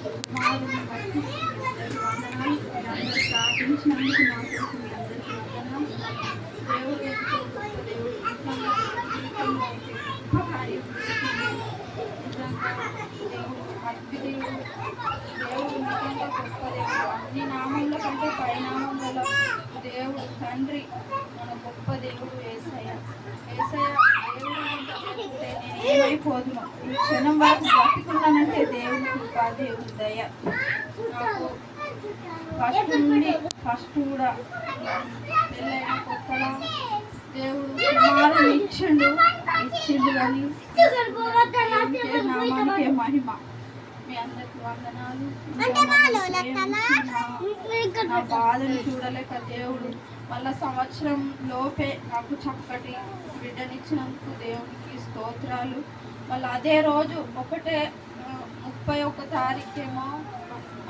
కుమారుని బట్టి వందనాలు. మీరందరూ ప్రార్థించినందుకు మా కొరకు మీ అందరికీ వందనాలు. దేవుడు ఎంతో గొప్ప దేవుడు. నిజంగా జీవితంలో అయితే గొప్ప కార్యం చేసింది. నిజంగా దేవుడు అద్భుత దేవుడు. దేవుడు నిజంగా గొప్ప దేవుడు. అన్ని నామముల కంటే పరిణామం గల దేవుడు తండ్రి. మన గొప్ప దేవుడు యేసయ్య. యేసయ్య దేవుడు లేకపోతే నేను ఏమైపోదును. ఈ క్షణం వరకు బ్రతికున్నానంటే దేవుడి కృప, దేవుడి దయ. నాకు ఫస్ట్ నుండి ఫస్ట్ కూడా పెళ్ళైన కొత్తలా దేవుడు కుమారుని ఇచ్చిండు కానీ నామానికే మహిమ. మీ అందరికి వందనాలు. నా బాధను చూడలేక దేవుడు మళ్ళా సంవత్సరం లోపే నాకు చక్కటి బిడ్డనిచ్చినందుకు దేవునికి స్తోత్రాలు. మళ్ళీ అదే రోజు 31 తారీఖేమో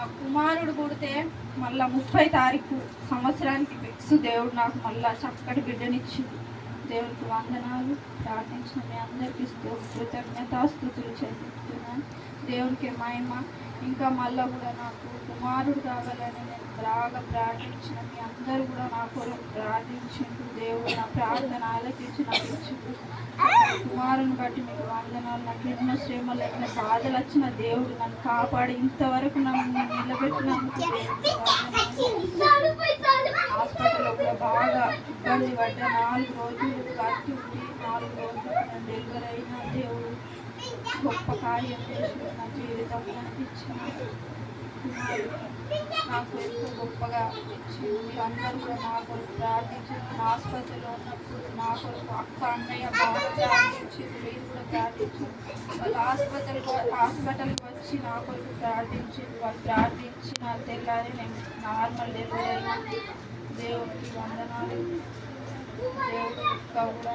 ఆ కుమారుడు పుడితే మళ్ళీ 30 తారీఖు సంవత్సరానికి ఫిక్స్ దేవుడు నాకు మళ్ళా చక్కటి బిడ్డనిచ్చింది. దేవునికి వందనాలు. ప్రార్థించిన మీ అందరికీ కృతజ్ఞతాస్తుతులు చెల్లిస్తున్నాను. దేవునికి మహిమ. ఇంకా మళ్ళీ కూడా నాకు కుమారుడు కావాలని నేను బాగా ప్రార్థించిన మీ అందరూ కూడా నా కొరకు ప్రార్థించిండు. దేవుడు నా ప్రార్థన ఆలకించి నాకు ఇచ్చిండు. కుమారుని బట్టి మీకు వందనాలు. నాకు ఎన్నో శ్రమలు ఎన్నో బాధలు వచ్చిన దేవుడు నన్ను కాపాడి ఇంతవరకు నన్ను నిలబెట్టినందుకు హాస్పిటల్లో కూడా బాగా ఇబ్బంది పడ్డా. 4 రోజులు కట్టి ఉండి 4 రోజులు నేను డెలివరీ అయిన దేవుడు గొప్ప కార్యం చేసి నా జీవితంలో ఇచ్చిన నాకు ఎంతో గొప్పగా ఇచ్చింది. మీరు అందరూ కూడా నా కొరకు ప్రార్థించారు. ఆసుపత్రిలో ఉన్నప్పుడు నా కొరకు అక్క అన్నయ్య బాగా ప్రార్థించారు. మీరు కూడా ప్రార్థించారు. వాళ్ళు హాస్పిటల్కి వచ్చి నా కొరకు ప్రార్థించారు. వాళ్ళు ప్రార్థించిన తెల్లారి నేను నార్మల్ డెలివరీ అయినా. దేవుడికి వందనాలు. దేవుడు ఇంకా కూడా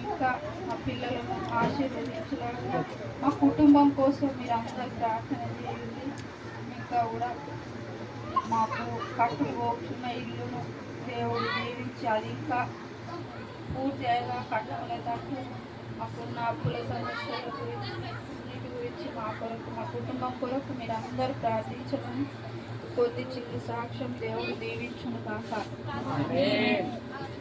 ఇంకా మా పిల్లలను ఆశీర్వదించడానికి మా కుటుంబం కోసం మీరు అందరూ ప్రార్థన చేయండి. ఇంకా కూడా మాకు కట్టుకోవచ్చున్న ఇల్లును దేవుడు దీవించి అది ఇంకా పూర్తిగా కట్టుకునేటట్టు మాకున్న అప్పుల సమస్యల గురించి అన్నిటి గురించి మా కొరకు మా కుటుంబం కొరకు మీరు అందరూ ప్రార్థించమని కొద్ది చిన్న సాక్ష్యం దేవుడు దీవించును కాక.